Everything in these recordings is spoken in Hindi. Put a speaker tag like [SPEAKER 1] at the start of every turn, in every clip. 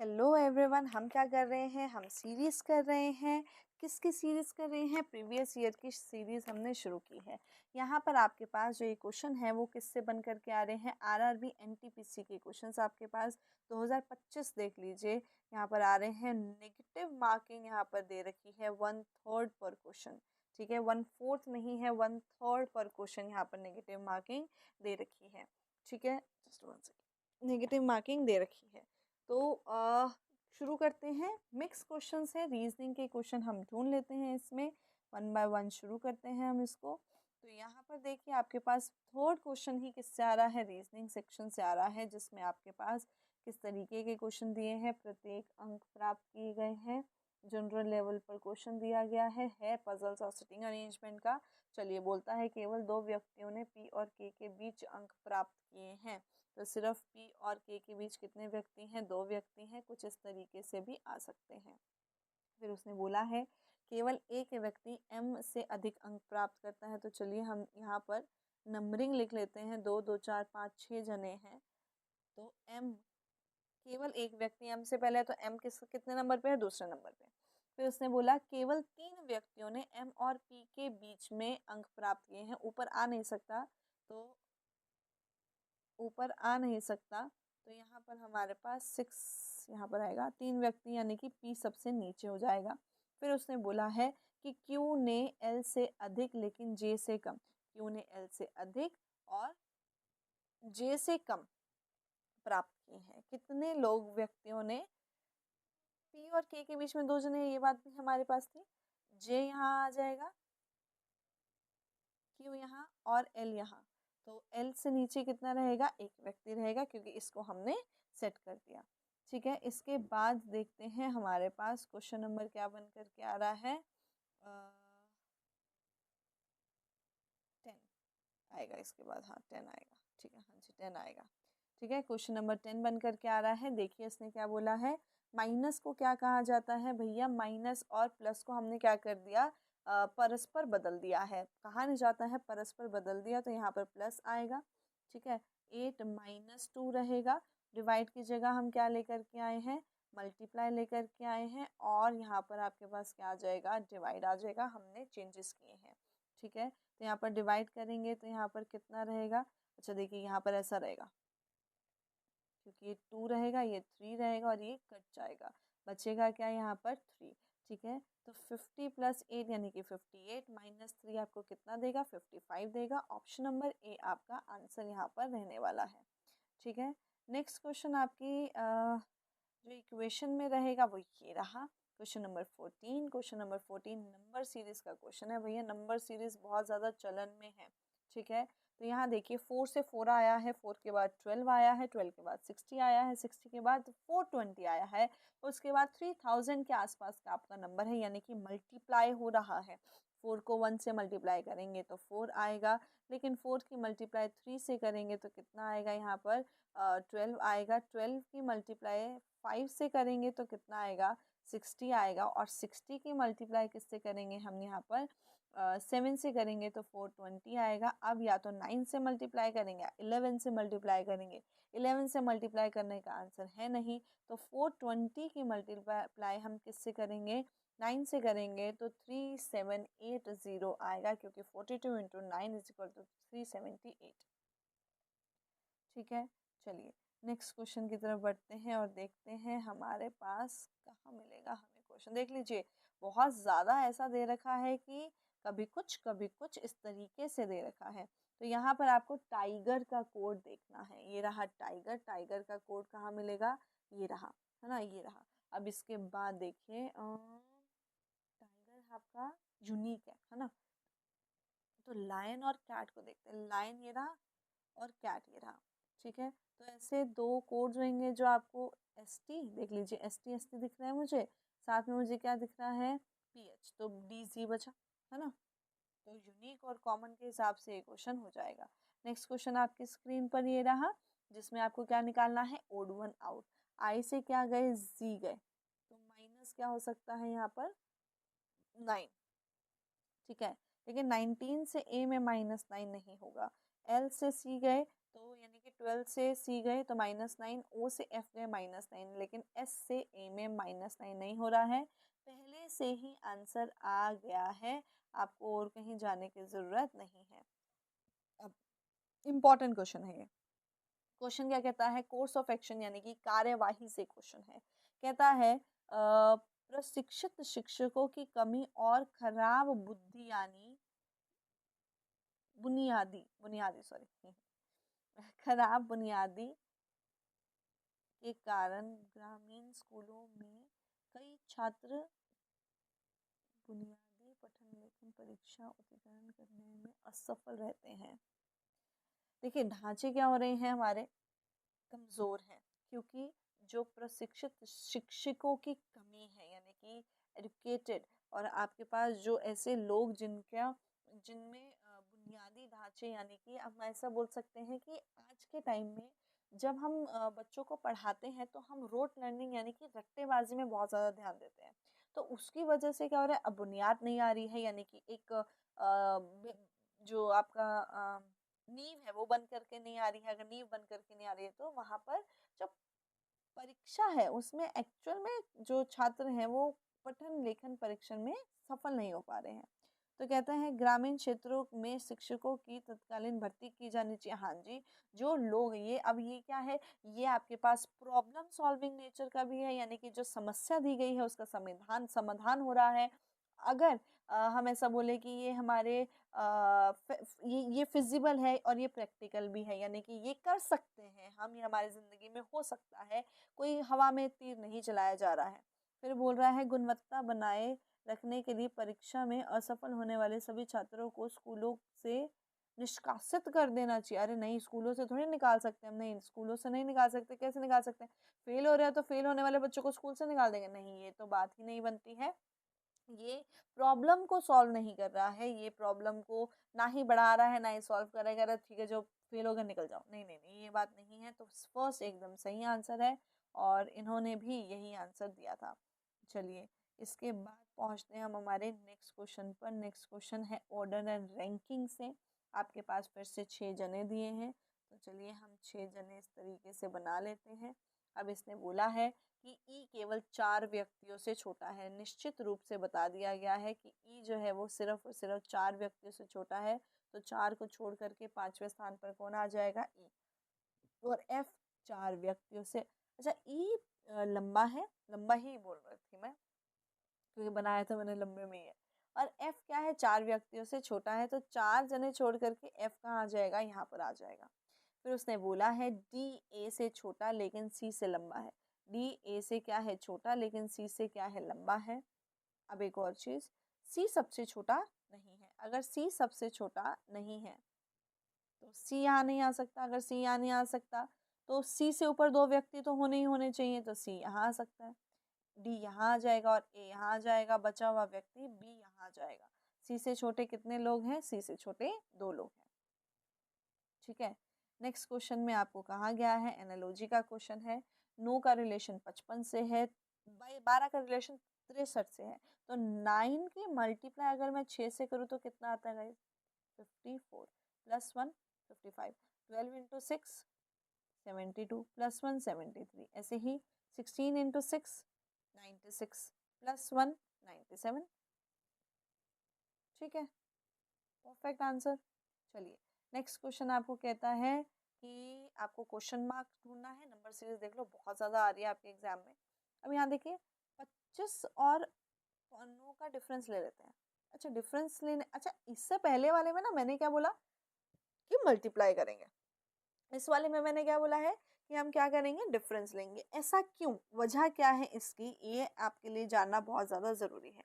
[SPEAKER 1] हेलो एवरीवन, हम क्या कर रहे हैं? हम सीरीज़ कर रहे हैं। किसकी सीरीज़ कर रहे हैं? प्रीवियस ईयर की सीरीज़ हमने शुरू की है। यहाँ पर आपके पास जो ये क्वेश्चन है वो किससे बन कर के आ रहे हैं? आरआरबी एनटीपीसी के क्वेश्चंस आपके पास 2025 देख लीजिए। यहाँ पर आ रहे हैं। नेगेटिव मार्किंग यहाँ पर दे रखी है 1/3 पर क्वेश्चन। ठीक है, 1/4 नहीं है, 1/3 पर क्वेश्चन यहाँ पर नेगेटिव मार्किंग दे रखी है। ठीक है, जस्ट 1 सेकेंड, नेगेटिव मार्किंग दे रखी है। तो शुरू करते हैं। मिक्स क्वेश्चंस है, रीजनिंग के क्वेश्चन हम ढूंढ लेते हैं इसमें। 1 बाय 1 शुरू करते हैं हम इसको। तो यहाँ पर देखिए आपके पास थर्ड क्वेश्चन ही किससे आ रहा है? रीजनिंग सेक्शन से आ रहा है, जिसमें आपके पास किस तरीके के क्वेश्चन दिए हैं, प्रत्येक अंक प्राप्त किए गए हैं, जनरल लेवल पर क्वेश्चन दिया गया है पजल्स और सिटिंग अरेंजमेंट का। चलिए, बोलता है केवल 2 व्यक्तियों ने पी और के बीच अंक प्राप्त किए हैं। तो सिर्फ पी और के बीच कितने व्यक्ति हैं? 2 व्यक्ति हैं। कुछ इस तरीके से भी आ सकते हैं। फिर उसने बोला है केवल एक व्यक्ति एम से अधिक अंक प्राप्त करता है। तो चलिए हम यहाँ पर नंबरिंग लिख लेते हैं। 2 2 4 5 6 जने हैं। तो एम, केवल एक व्यक्ति एम से पहले है, तो एम कितने नंबर पे है? दूसरे नंबर पे। फिर उसने बोला केवल 3 व्यक्तियों ने एम और पी के बीच में अंक प्राप्त किए हैं। ऊपर आ नहीं सकता, तो ऊपर आ नहीं सकता, तो यहाँ पर हमारे पास 6 यहाँ पर आएगा। 3 व्यक्ति यानी कि पी सबसे नीचे हो जाएगा। फिर उसने बोला है कि क्यू ने एल से अधिक लेकिन जे से कम। क्यू ने एल से अधिक और जे से कम प्राप्त किए हैं। कितने लोग व्यक्तियों ने? पी और के बीच में 2 जने, ये बात भी हमारे पास थी। जे यहाँ आ जाएगा, क्यू यहाँ और एल यहाँ। तो एल से नीचे कितना रहेगा? एक व्यक्ति रहेगा, क्योंकि इसको हमने सेट कर दिया। ठीक है, इसके बाद देखते हैं हमारे पास क्वेश्चन नंबर क्या बन करके आ रहा है। 10 आएगा इसके बाद। हाँ, 10 आएगा। ठीक है, हाँ जी, 10 आएगा। ठीक है, क्वेश्चन नंबर 10 बन करके आ रहा है। देखिए इसने क्या बोला है। माइनस को क्या कहा जाता है भैया? माइनस और प्लस को हमने क्या कर दिया? परस्पर बदल दिया है। कहा नहीं जाता है, परस्पर बदल दिया, तो यहाँ पर प्लस आएगा। ठीक है, 8 माइनस 2 रहेगा। डिवाइड की जगह हम क्या लेकर के आए हैं? मल्टीप्लाई लेकर के आए हैं। और यहाँ पर आपके पास क्या आ जाएगा? डिवाइड आ जाएगा। हमने चेंजेस किए हैं। ठीक है, तो यहाँ पर डिवाइड करेंगे तो यहाँ पर कितना रहेगा? अच्छा देखिए, यहाँ पर ऐसा रहेगा, क्योंकि ये 2 रहेगा, ये 3 रहेगा और ये कट जाएगा। बचेगा क्या यहाँ पर? 3। ठीक है, तो 50 + 8 यानी कि 58 माइनस 3 आपको कितना देगा? 55 देगा। ऑप्शन नंबर ए आपका आंसर यहाँ पर रहने वाला है। ठीक है, नेक्स्ट क्वेश्चन आपकी जो इक्वेशन में रहेगा वो ये रहा। Question number 14। Question number 14 number series का क्वेश्चन है भैया। नंबर सीरीज बहुत ज़्यादा चलन में है। ठीक है, तो यहाँ देखिए 4 से 4 आया है, 4 के बाद 12 आया है, 12 के बाद 60 आया है, 60 के बाद 420 आया है, उसके बाद 3000 के आसपास का आपका नंबर है, यानी कि मल्टीप्लाई हो रहा है। 4 को 1 से मल्टीप्लाई करेंगे तो 4 आएगा, लेकिन 4 की मल्टीप्लाई 3 से करेंगे तो कितना आएगा? यहाँ पर 12 आएगा। 12 की मल्टीप्लाई 5 से करेंगे तो कितना आएगा? 60 आएगा। और 60 की मल्टीप्लाई किससे करेंगे हम? यहाँ पर 7 से करेंगे तो 420 आएगा। अब या तो 9 से मल्टीप्लाई करेंगे, 11 से मल्टीप्लाई करेंगे। 11 से मल्टीप्लाई करने का आंसर है नहीं, तो 420 की मल्टीप्लाई हम किससे करेंगे? 9 से करेंगे तो 3780 आएगा, क्योंकि 42 × 9 = 378। ठीक है, चलिए नेक्स्ट क्वेश्चन की तरफ बढ़ते हैं और देखते हैं हमारे पास कहाँ मिलेगा हमें क्वेश्चन। देख लीजिए, बहुत ज़्यादा ऐसा दे रखा है कि कभी कुछ इस तरीके से दे रखा है। तो यहाँ पर आपको टाइगर का कोड देखना है। ये रहा टाइगर। टाइगर का कोड कहाँ मिलेगा? ये रहा, है ना, ये रहा। अब इसके बाद देखिए टाइगर आपका यूनिक है ना। तो लायन और कैट को देखते हैं। लायन ये रहा और कैट ये रहा। ठीक है, तो ऐसे 2 कोड्स होंगे जो आपको ST देख लीजिए, ST दिख रहा है मुझे, साथ में मुझे क्या दिख रहा है? PH, तो DZ बचा, है ना। तो यूनिक और कॉमन के हिसाब से ये क्वेश्चन हो जाएगा। नेक्स्ट क्वेश्चन आपकी स्क्रीन पर ये रहा, जिसमें आपको क्या निकालना है? Odd one out. I से क्या गए? Z गए, तो माइनस क्या हो सकता है यहाँ पर? 9। ठीक है, लेकिन 19 से A में -9 नहीं होगा। L से C गए तो यानी कि 12 से सी गए तो -9, ओ से एफ गए -9, लेकिन एस से ए में -9 नहीं हो रहा है, पहले से ही आंसर आ गया है, आपको और कहीं जाने की ज़रूरत नहीं है। अब इम्पॉर्टेंट क्वेश्चन है ये। क्वेश्चन क्या कहता है, कोर्स ऑफ एक्शन यानी कि कार्यवाही से क्वेश्चन है। कहता है प्रशिक्षित शिक्षकों की कमी और खराब बुद्धि यानी बुनियादी बुनियादी सॉरी खराब बुनियादी के कारण ग्रामीण स्कूलों में कई छात्र बुनियादी पठन लेखन परीक्षा उत्तीर्ण करने में असफल रहते हैं। देखिए ढांचे क्या हो रहे हैं हमारे, कमज़ोर हैं, क्योंकि जो प्रशिक्षित शिक्षकों की कमी है यानी कि एडुकेटेड, और आपके पास जो ऐसे लोग जिनमें बुनियादी ढांचे यानी कि हम ऐसा बोल सकते हैं कि आज के टाइम में जब हम बच्चों को पढ़ाते हैं तो हम रोट लर्निंग यानी कि रट्टेबाजी में बहुत ज़्यादा ध्यान देते हैं। तो उसकी वजह से क्या हो रहा है, अब बुनियाद नहीं आ रही है, यानी कि एक जो आपका नींव है वो बन करके नहीं आ रही है। अगर नींव बन करके नहीं आ रही है तो वहाँ पर जो परीक्षा है उसमें एक्चुअल में जो छात्र हैं वो पठन लेखन परीक्षण में सफल नहीं हो पा रहे हैं। तो कहता है ग्रामीण क्षेत्रों में शिक्षकों की तत्कालीन भर्ती की जानी चाहिए। हाँ जी, जो लोग ये अब ये क्या है, ये आपके पास प्रॉब्लम सॉल्विंग नेचर का भी है, यानी कि जो समस्या दी गई है उसका समाधान हो रहा है। अगर हम ऐसा बोले कि ये हमारे ये फिजिबल है और ये प्रैक्टिकल भी है, यानी कि ये कर सकते हैं हम, ये हमारी ज़िंदगी में हो सकता है, कोई हवा में तीर नहीं चलाया जा रहा है। फिर बोल रहा है गुणवत्ता बनाए रखने के लिए परीक्षा में असफल होने वाले सभी छात्रों को स्कूलों से निष्कासित कर देना चाहिए। अरे नहीं, स्कूलों से थोड़ी निकाल सकते हम, नहीं स्कूलों से नहीं निकाल सकते, कैसे निकाल सकते हैं, फेल हो रहे हैं तो फेल होने वाले बच्चों को स्कूल से निकाल देंगे, नहीं ये तो बात ही नहीं बनती है। ये प्रॉब्लम को सॉल्व नहीं कर रहा है, ये प्रॉब्लम को ना ही बढ़ा रहा है ना ही सॉल्व कर रहा है, कह रहा है ठीक है जो फेल होकर निकल जाओ, नहीं नहीं नहीं ये बात नहीं है। तो फर्स्ट एकदम सही आंसर है और इन्होंने भी यही आंसर दिया था। चलिए इसके बाद पहुंचते हैं हम हमारे नेक्स्ट क्वेश्चन पर। नेक्स्ट क्वेश्चन है ऑर्डर एंड रैंकिंग से। आपके पास फिर से 6 जने दिए हैं, तो चलिए हम 6 जने इस तरीके से बना लेते हैं। अब इसने बोला है कि ई केवल 4 व्यक्तियों से छोटा है। निश्चित रूप से बता दिया गया है कि ई जो है वो सिर्फ और सिर्फ 4 व्यक्तियों से छोटा है, तो 4 को छोड़ करके 5वें स्थान पर कौन आ जाएगा, ई। और एफ 4 व्यक्तियों से, अच्छा ई लंबा है, लंबा ही बोल रही थी मैं क्योंकि बनाया था मैंने लंबे में ही है। और एफ क्या है, 4 व्यक्तियों से छोटा है, तो 4 जने छोड़ करके एफ कहाँ आ जाएगा, यहाँ पर आ जाएगा। फिर उसने बोला है डी ए से छोटा लेकिन सी से लंबा है। डी ए से क्या है, छोटा, लेकिन सी से क्या है, लंबा है। अब एक और चीज़, सी सबसे छोटा नहीं है। अगर सी सबसे छोटा नहीं है तो सी यहाँ नहीं आ सकता। अगर सी यहाँ नहीं आ सकता तो सी से ऊपर 2 व्यक्ति तो होने ही होने चाहिए, तो सी यहाँ आ सकता है। डी यहाँ आ जाएगा और ए यहाँ आ जाएगा, बचा हुआ व्यक्ति बी यहाँ आ जाएगा। सी से छोटे कितने लोग हैं, सी से छोटे 2 लोग हैं। ठीक है, नेक्स्ट क्वेश्चन में आपको कहा गया है, एनालॉजी का क्वेश्चन है। नो का रिलेशन 55 से है, 12 का रिलेशन 63 से है। तो 9 की मल्टीप्लाई अगर मैं 6 से करूँ तो कितना आता है गाइस, 54 प्लस 1 55, 12 इंटू 6 72 प्लस 1 73, ऐसे ही 16 इंटू 6 96 प्लस 1 97। ठीक है, परफेक्ट आंसर। चलिए नेक्स्ट क्वेश्चन आपको कहता है कि आपको क्वेश्चन मार्क ढूंढना है। नंबर सीरीज देख लो, बहुत ज़्यादा आ रही है आपके एग्जाम में। अब यहाँ देखिए 25 और 9 का डिफरेंस ले लेते हैं। अच्छा डिफरेंस लेने, अच्छा इससे पहले वाले में ना मैंने क्या बोला कि मल्टीप्लाई करेंगे, इस वाले में मैंने क्या बोला है कि हम क्या करेंगे, डिफरेंस लेंगे। ऐसा क्यों, वजह क्या है इसकी, ये आपके लिए जानना बहुत ज़्यादा ज़रूरी है।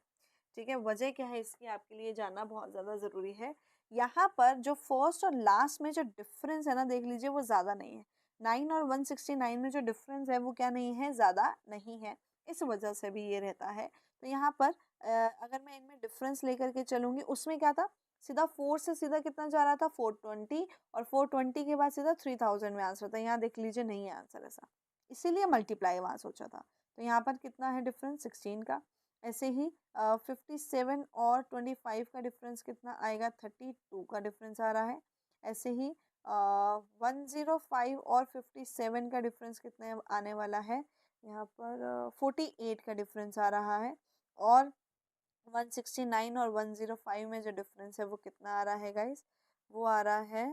[SPEAKER 1] ठीक है, वजह क्या है इसकी आपके लिए जानना बहुत ज़्यादा ज़रूरी है। यहाँ पर जो फर्स्ट और लास्ट में जो डिफरेंस है ना, देख लीजिए वो ज़्यादा नहीं है। 9 और 169 में जो डिफरेंस है वो क्या नहीं है, ज़्यादा नहीं है, इस वजह से भी ये रहता है। तो यहाँ पर अगर मैं इनमें डिफरेंस लेकर के चलूँगी, उसमें क्या था, सीधा 4 से सीधा कितना जा रहा था, 420, और 420 के बाद सीधा 3000 में आंसर था। यहाँ देख लीजिए नहीं है आंसर ऐसा, इसीलिए मल्टीप्लाई वहाँ सोचा था। तो यहाँ पर कितना है डिफरेंस, 16 का। ऐसे ही 57 और 25 का डिफरेंस कितना आएगा, 32 का डिफरेंस आ रहा है। ऐसे ही 105 और 57 का डिफरेंस कितने आने वाला है, यहाँ पर 48 का डिफरेंस आ रहा है। और 169 और 105 में जो डिफरेंस है वो कितना आ रहा है गाइस, वो आ रहा है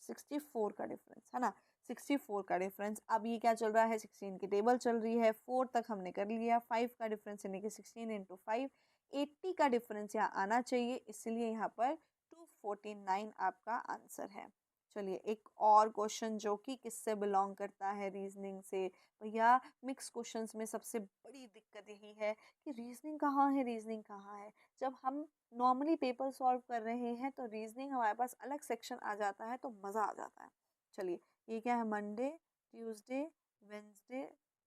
[SPEAKER 1] 64 का डिफरेंस, है ना। 64 का डिफरेंस। अब ये क्या चल रहा है, 16 की टेबल चल रही है। 4 तक हमने कर लिया। 5 का डिफरेंस यानी कि 16 इंटू 5, 80 का डिफरेंस यहाँ आना चाहिए, इसलिए यहाँ पर 249 आपका आंसर है। चलिए एक और क्वेश्चन जो कि किससे बिलोंग करता है, रीजनिंग से। भैया मिक्स क्वेश्चंस में सबसे बड़ी दिक्कत यही है कि रीजनिंग कहाँ है, रीजनिंग कहाँ है। जब हम नॉर्मली पेपर सॉल्व कर रहे हैं तो रीजनिंग हमारे पास अलग सेक्शन आ जाता है तो मज़ा आ जाता है। चलिए ये क्या है, मंडे, ट्यूसडे, वेंसडे,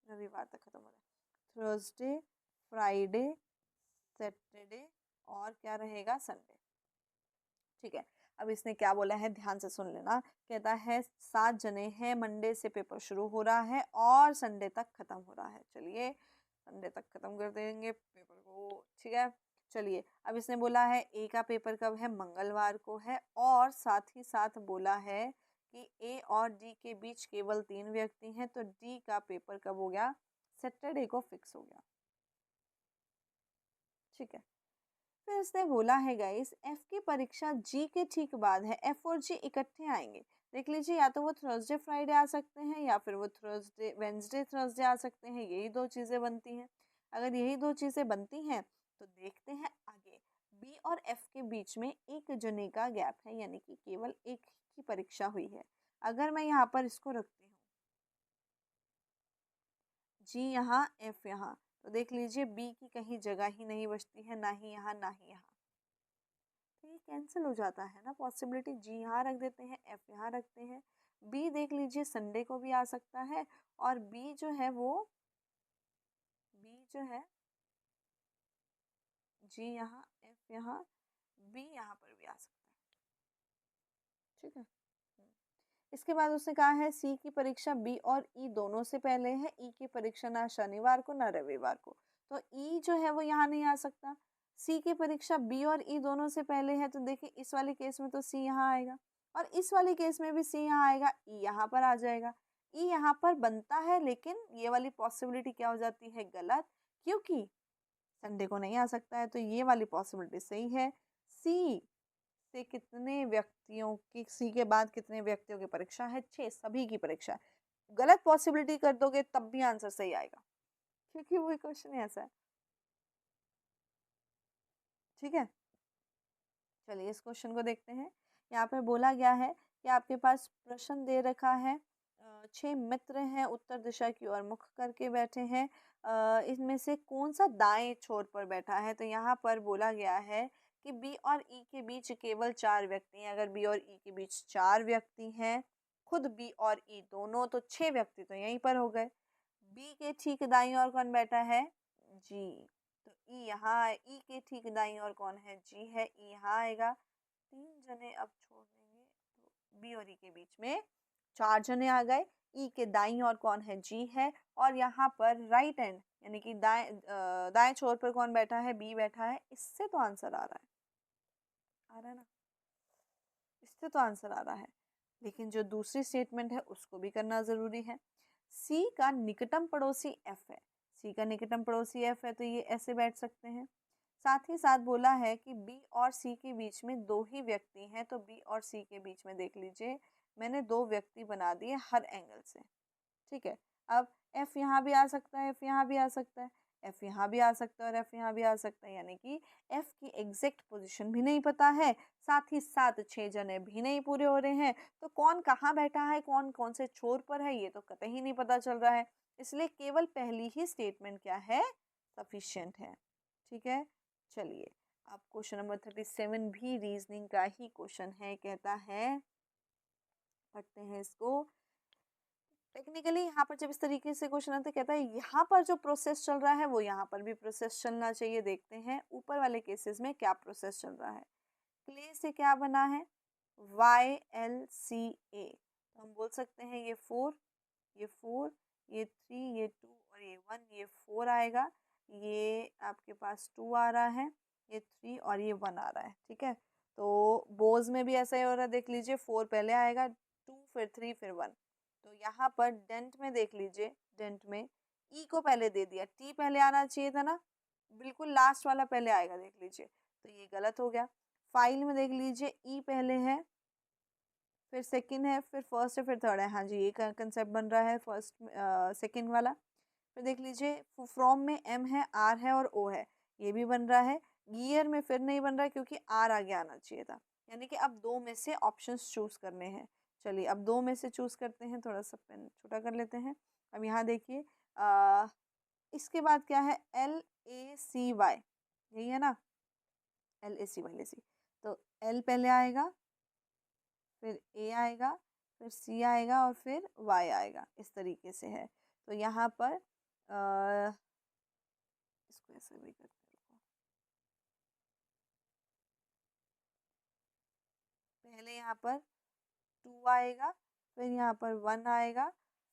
[SPEAKER 1] रविवार तक खत्म हो रहा है, थर्सडे, फ्राइडे, सैटरडे और क्या रहेगा, संडे। ठीक है, अब इसने क्या बोला है ध्यान से सुन लेना। कहता है 7 जने हैं, मंडे से पेपर शुरू हो रहा है और संडे तक खत्म हो रहा है। चलिए संडे तक खत्म कर देंगे पेपर को, ठीक है। चलिए अब इसने बोला है ए का पेपर कब है, मंगलवार को है। और साथ ही साथ बोला है कि ए और डी के बीच केवल 3 व्यक्ति हैं, तो डी का पेपर कब हो गया, सैटरडे को फिक्स हो गया। ठीक है, फिर इसने बोला है गाइस एफ की परीक्षा जी के ठीक बाद है, एफ और जी इकट्ठे आएंगे। देख लीजिए, या तो वो थर्सडे फ्राइडे आ सकते हैं या फिर वो थर्सडे वेंसडे थर्सडे आ सकते हैं, यही दो चीज़ें बनती हैं। अगर यही दो चीज़ें बनती हैं तो देखते हैं आगे। बी और एफ के बीच में एक जने का गैप है, यानी कि केवल एक की परीक्षा हुई है। अगर मैं यहाँ पर इसको रखती हूँ जी यहाँ, एफ यहाँ, तो देख लीजिए बी की कहीं जगह ही नहीं बचती है, ना ही यहाँ ना ही यहाँ, तो ये कैंसिल हो जाता है ना पॉसिबिलिटी। जी यहाँ रख देते हैं, एफ यहाँ रखते हैं। बी देख लीजिए संडे को भी आ सकता है, और बी जो है वो, बी जो है जी यहाँ, एफ यहाँ, बी यहाँ पर भी आ सकता है। ठीक है, इसके बाद उसने कहा है सी की परीक्षा बी और ई दोनों से पहले है, ई की परीक्षा ना शनिवार को ना रविवार को, तो ई जो है वो यहाँ नहीं आ सकता। सी की परीक्षा बी और ई दोनों से पहले है, तो देखिए इस वाले केस में तो सी यहाँ आएगा, और इस वाले केस में भी सी यहाँ आएगा, ई यहाँ पर आ जाएगा। ई यहाँ पर बनता है, लेकिन ये वाली पॉसिबिलिटी क्या हो जाती है, गलत, क्योंकि संडे को नहीं आ सकता है, तो ये वाली पॉसिबिलिटी सही है। सी से कितने व्यक्तियों की, सी के बाद कितने व्यक्तियों की परीक्षा है, 6, सभी की परीक्षा है। गलत पॉसिबिलिटी कर दोगे तब भी आंसर सही आएगा, क्योंकि वही क्वेश्चन ऐसा है। ठीक है, चलिए इस क्वेश्चन को देखते हैं। यहाँ पे बोला गया है कि आपके पास प्रश्न दे रखा है, 6 मित्र हैं, उत्तर दिशा की ओर मुख करके बैठे हैं। इसमें से कौन सा दाएं छोर पर बैठा है, तो यहाँ पर बोला गया है कि बी और ई के बीच केवल 4 व्यक्ति हैं। अगर बी और ई के बीच 4 व्यक्ति हैं, खुद बी और ई दोनों, तो 6 व्यक्ति तो यहीं पर हो गए। बी के ठीक दाईं ओर कौन बैठा है, जी, तो ई यहाँ है। ई के ठीक दाईं ओर कौन है, जी है, ई यहाँ आएगा। 3 जने अब छोड़ देंगे, तो बी और ई के बीच में 4 जने आ गए। ई के दाईं ओर कौन है, जी है, और यहाँ पर राइट एंड यानी कि दाएं छोर पर कौन बैठा है, बी बैठा है। इससे तो आंसर आ रहा है ना, इससे तो आंसर आ रहा है। लेकिन जो दूसरी स्टेटमेंट है उसको भी करना जरूरी है। सी का निकटम पड़ोसी एफ है, सी का निकटम पड़ोसी एफ है, तो ये ऐसे बैठ सकते हैं। साथ ही साथ बोला है कि बी और सी के बीच में 2 ही व्यक्ति हैं, तो बी और सी के बीच में देख लीजिए मैंने 2 व्यक्ति बना दिए हर एंगल से। ठीक है, अब एफ यहाँ भी आ सकता है, एफ यहाँ भी आ सकता है, एफ यहाँ भी आ सकता है और एफ यहाँ भी आ सकता है, यानी कि एफ की एग्जैक्ट पोजीशन भी नहीं पता है। साथ ही साथ 6 जने भी नहीं पूरे हो रहे हैं, तो कौन कहाँ बैठा है, कौन कौन से छोर पर है, ये तो कतई ही नहीं पता चल रहा है। इसलिए केवल पहली ही स्टेटमेंट क्या है, सफिशिएंट है। ठीक है, चलिए अब क्वेश्चन नंबर 37 भी रीजनिंग का ही क्वेश्चन है। कहता है, पढ़ते हैं इसको। टेक्निकली यहाँ पर जब इस तरीके से क्वेश्चन आता है, कहता है यहाँ पर जो प्रोसेस चल रहा है वो यहाँ पर भी प्रोसेस चलना चाहिए। देखते हैं ऊपर वाले केसेस में क्या प्रोसेस चल रहा है। क्ले से क्या बना है, YLCA, तो हम बोल सकते हैं ये 4, ये 4, ये 3, ये 2 और ये 1, ये 4 आएगा। ये आपके पास 2 आ रहा है, ये 3 और ये 1 आ रहा है। ठीक है, तो बोज में भी ऐसा ही हो रहा है, देख लीजिए 4 पहले आएगा, 2 फिर 3 फिर 1। तो यहाँ पर डेंट में देख लीजिए, डेंट में ई को पहले दे दिया, टी पहले आना चाहिए था ना, बिल्कुल लास्ट वाला पहले आएगा, देख लीजिए, तो ये गलत हो गया। फाइल में देख लीजिए ई पहले है, फिर सेकंड है, फिर फर्स्ट है, फिर थर्ड है। हाँ जी, ये कंसेप्ट बन रहा है फर्स्ट सेकंड वाला। फिर देख लीजिए फ्रॉम में एम है, आर है और ओ है, ये भी बन रहा है। गियर में फिर नहीं बन रहा है क्योंकि आर आगे आना चाहिए था। यानी कि अब दो में से ऑप्शंस चूज करने हैं। चलिए अब दो में से चूज करते हैं, थोड़ा सा पेन छोटा कर लेते हैं। अब यहाँ देखिए इसके बाद क्या है, LACY, यही है ना, LACY। तो एल पहले आएगा, फिर ए आएगा, फिर सी आएगा और फिर वाई आएगा, इस तरीके से है। तो यहाँ पर इसको ऐसे भी करते हैं, पहले यहाँ पर 2 आएगा, फिर यहाँ पर 1 आएगा,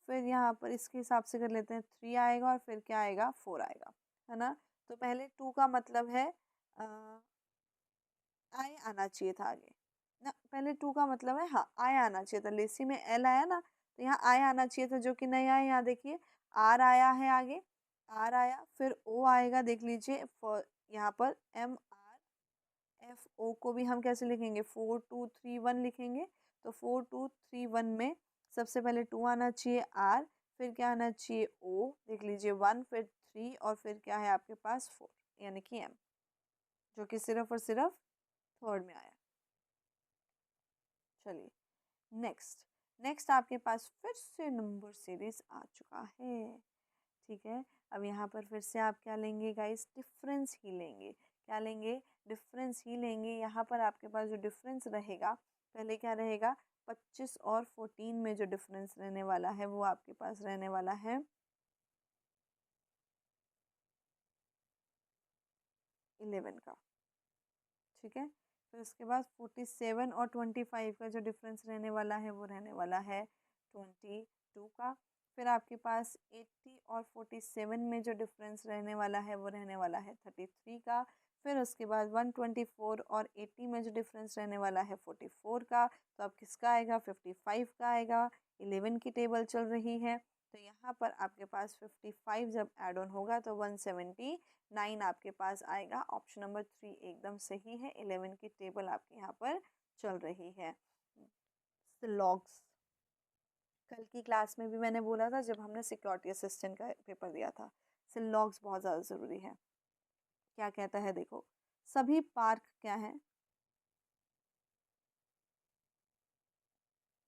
[SPEAKER 1] फिर यहाँ पर इसके हिसाब से कर लेते हैं 3 आएगा और फिर क्या आएगा, 4 आएगा, है ना। तो पहले 2 का मतलब है आई आना चाहिए था आगे ना, पहले 2 का मतलब है, हाँ आई आना चाहिए था, लेसी में एल आया ना, तो यहाँ आई आना चाहिए था, जो कि नहीं आया। यहाँ देखिए आर आया है आगे, आर आया, फिर ओ आएगा, देख लीजिए यहाँ पर MRFO को भी हम कैसे लिखेंगे, 4 2 3 1 लिखेंगे। तो 4 2 3 1 में सबसे पहले 2 आना चाहिए आर, फिर क्या आना चाहिए ओ, देख लीजिए 1 फिर 3 और फिर क्या है आपके पास 4, यानी कि एम, जो कि सिर्फ और सिर्फ थर्ड में आया। चलिए नेक्स्ट, नेक्स्ट आपके पास फिर से नंबर सीरीज आ चुका है, ठीक है। अब यहाँ पर फिर से आप क्या लेंगे गाइस, डिफरेंस ही लेंगे। क्या लेंगे, डिफरेंस ही लेंगे। यहाँ पर आपके पास जो डिफरेंस रहेगा, पहले क्या रहेगा, 25 और 14 में जो डिफरेंस रहने वाला है वो आपके पास रहने वाला है 11 का, ठीक है। फिर उसके बाद 47 और 25 का जो डिफरेंस रहने वाला है वो रहने वाला है 22 का। फिर आपके पास 80 और 47 में जो डिफरेंस रहने वाला है वो रहने वाला है 33 का। फिर उसके बाद 124 और 80 में जो डिफरेंस रहने वाला है 44 का। तो अब किसका आएगा, 55 का आएगा। 11 की टेबल चल रही है, तो यहाँ पर आपके पास 55 जब एड ऑन होगा तो 179 आपके पास आएगा। ऑप्शन नंबर 3 एकदम सही है। 11 की टेबल आपके यहाँ पर चल रही है। लॉग्स, कल की क्लास में भी मैंने बोला था जब हमने सिक्योरिटी असिस्टेंट का पेपर दिया था, लॉग्स बहुत ज़्यादा ज़रूरी है। क्या कहता है देखो, सभी पार्क क्या है,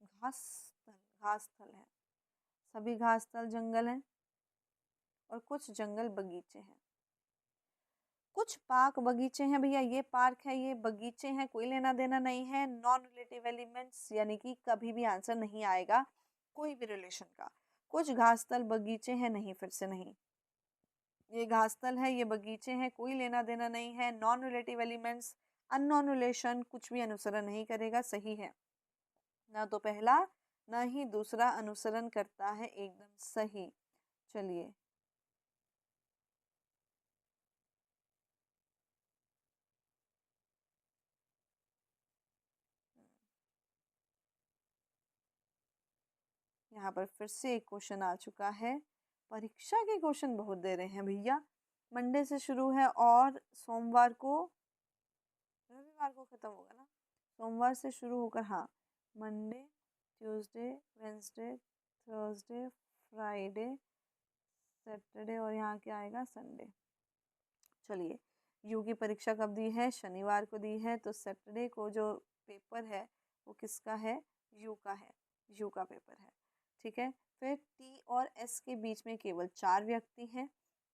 [SPEAKER 1] घास स्थल, घास स्थल है, सभी घास स्थल जंगल हैं और कुछ जंगल बगीचे हैं। कुछ पार्क बगीचे हैं भैया, ये पार्क है ये बगीचे हैं, कोई लेना देना नहीं है। नॉन रिलेटिव एलिमेंट्स, यानी कि कभी भी आंसर नहीं आएगा कोई भी रिलेशन का। कुछ घास स्थल बगीचे हैं, नहीं, फिर से नहीं, ये घास स्थल है ये बगीचे हैं, कोई लेना देना नहीं है। Non relative elements, unknown relation, कुछ भी अनुसरण नहीं करेगा, सही है। ना तो पहला ना ही दूसरा अनुसरण करता है, एकदम सही। चलिए यहाँ पर फिर से एक क्वेश्चन आ चुका है। परीक्षा के क्वेश्चन बहुत दे रहे हैं भैया। मंडे से शुरू है और सोमवार को, रविवार को खत्म होगा ना, सोमवार से शुरू होकर, हाँ, Monday, Tuesday, Wednesday, Thursday, Friday, Saturday और यहाँ क्या आएगा, संडे। चलिए, यू की परीक्षा कब दी है, शनिवार को दी है, तो सैटरडे को जो पेपर है वो किसका है, यू का है, यू का पेपर है, ठीक है। फिर टी और एस के बीच में केवल 4 व्यक्ति हैं,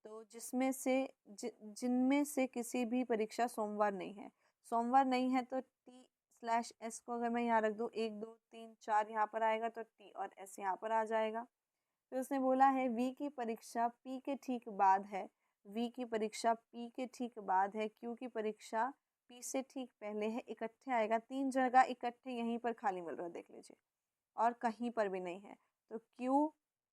[SPEAKER 1] तो जिसमें से जिनमें से किसी भी परीक्षा सोमवार नहीं है, सोमवार नहीं है, तो T/S को अगर मैं यहाँ रख दूँ, 1 2 3 4 यहाँ पर आएगा, तो टी और एस यहाँ पर आ जाएगा। फिर उसने बोला है वी की परीक्षा पी के ठीक बाद है, वी की परीक्षा पी के ठीक बाद है, क्यू की परीक्षा पी से ठीक पहले है, इकट्ठे आएगा। 3 जगह इकट्ठे यहीं पर खाली मिल रहा है, देख लीजिए, और कहीं पर भी नहीं है, तो क्यू,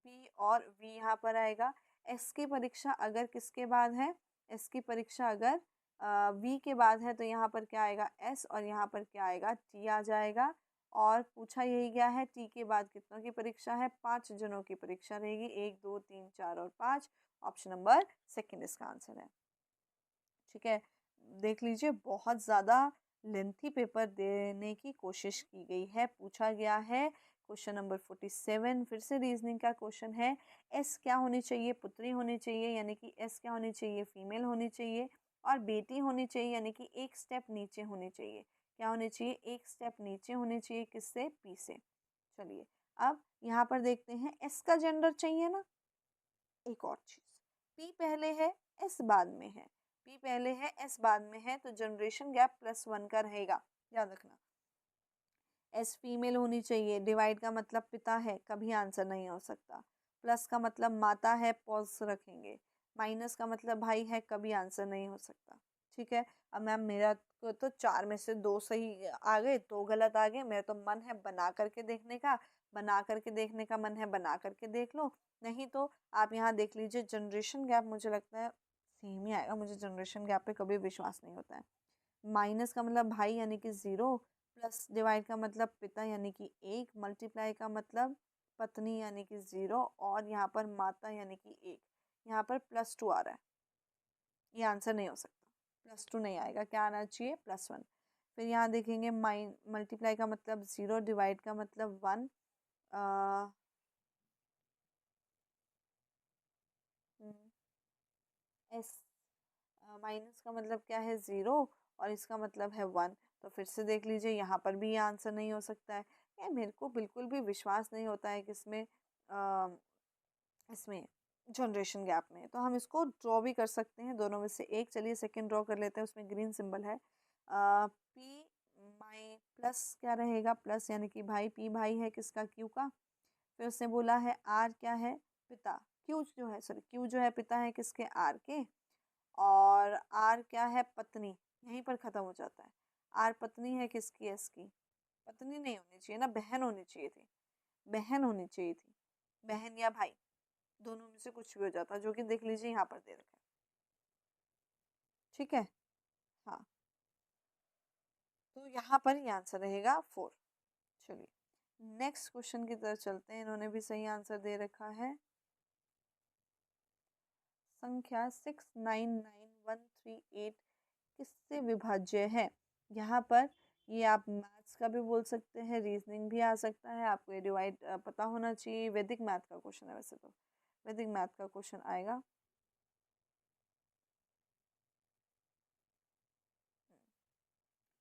[SPEAKER 1] पी और वी यहाँ पर आएगा। एस की परीक्षा अगर किसके बाद है, एस की परीक्षा अगर वी के बाद है तो यहाँ पर क्या आएगा एस और यहाँ पर क्या आएगा टी आ जाएगा। और पूछा यही गया है टी के बाद कितनों की परीक्षा है, 5 जनों की परीक्षा रहेगी, 1 2 3 4 और 5। ऑप्शन नंबर सेकंड इसका आंसर है। ठीक है, देख लीजिए बहुत ज़्यादा लेंथी पेपर देने की कोशिश की गई है। पूछा गया है क्वेश्चन नंबर 47, फिर से रीजनिंग का क्वेश्चन है। एस क्या होनी चाहिए, पुत्री होनी चाहिए, यानी कि एस क्या होनी चाहिए, फीमेल होनी चाहिए, और बेटी होनी चाहिए यानी कि एक स्टेप नीचे होनी चाहिए। क्या होनी चाहिए, एक स्टेप नीचे होनी चाहिए, किससे, पी से। चलिए अब यहाँ पर देखते हैं एस का जेंडर चाहिए ना। एक और चीज, पी पहले है एस बाद में है, पी पहले है एस बाद में है तो जनरेशन गैप +1 का रहेगा, याद रखना। एस फीमेल होनी चाहिए, डिवाइड का मतलब पिता है, कभी आंसर नहीं हो सकता। प्लस का मतलब माता है, पॉज रखेंगे। माइनस का मतलब भाई है, कभी आंसर नहीं हो सकता। ठीक है, अब मैम मेरा को तो 4 में से 2 सही आ गए, 2 गलत आ गए, मेरा तो मन है बना करके देखने का, बना करके देखने का मन है, बना करके देख लो। नहीं तो आप यहाँ देख लीजिए जनरेशन गैप, मुझे लगता है सेम ही आएगा, मुझे जनरेशन गैप पे कभी विश्वास नहीं होता है। माइनस का मतलब भाई यानी कि 0, प्लस डिवाइड का मतलब पिता यानी कि 1, मल्टीप्लाई का मतलब पत्नी यानी कि 0, और यहाँ पर माता यानी कि 1। यहाँ पर +2 आ रहा है, ये आंसर नहीं हो सकता, +2 नहीं आएगा, क्या आना चाहिए, +1। फिर यहाँ देखेंगे मल्टीप्लाई का मतलब 0, डिवाइड का मतलब 1, एस माइनस का मतलब क्या है, 0, और इसका मतलब है 1। तो फिर से देख लीजिए यहाँ पर भी ये आंसर नहीं हो सकता है। यार मेरे को बिल्कुल भी विश्वास नहीं होता है कि इसमें जनरेशन गैप में। तो हम इसको ड्रॉ भी कर सकते हैं, दोनों में से एक। चलिए सेकंड ड्रॉ कर लेते हैं, उसमें ग्रीन सिंबल है। पी माई प्लस क्या रहेगा, प्लस यानी कि भाई, पी भाई है किसका, क्यू का। फिर उसने बोला है आर क्या है, पिता, क्यू जो है, सॉरी क्यू जो है पिता है किसके, आर के। और आर क्या है, पत्नी, यहीं पर खत्म हो जाता है। आर पत्नी है किसकी, एस की। पत्नी नहीं होनी चाहिए ना, बहन होनी चाहिए थी, बहन होनी चाहिए थी, बहन या भाई, दोनों में से कुछ भी हो जाता, जो कि देख लीजिए यहाँ पर दे रखा है। ठीक है, हाँ, तो यहाँ पर ये आंसर रहेगा 4। चलिए नेक्स्ट क्वेश्चन की तरफ चलते हैं, इन्होंने भी सही आंसर दे रखा है। संख्या 699138 किससे विभाज्य है। यहाँ पर ये आप मैथ्स का भी बोल सकते हैं, रीजनिंग भी आ सकता है, आपको ये डिवाइड पता होना चाहिए। वैदिक मैथ का क्वेश्चन है, वैसे तो वैदिक मैथ का क्वेश्चन आएगा।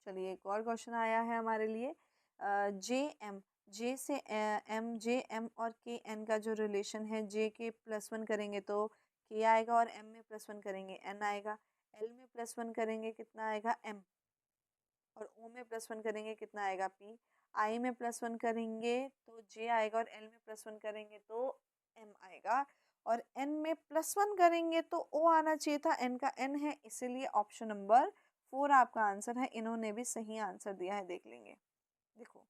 [SPEAKER 1] चलिए एक और क्वेश्चन आया है हमारे लिए। जे एम, जे से एम, जे एम और के एन का जो रिलेशन है, जे के +1 करेंगे तो के आएगा, और एम में +1 करेंगे एन आएगा। एल में +1 करेंगे कितना आएगा, एम, और ओ में +1 करेंगे कितना आएगा, पी। आई में +1 करेंगे तो जे आएगा, और एल में +1 करेंगे तो एम आएगा, और एन में +1 करेंगे तो ओ आना चाहिए था, एन का एन है, इसीलिए ऑप्शन नंबर 4 आपका आंसर है। इन्होंने भी सही आंसर दिया है, देख लेंगे, देखो।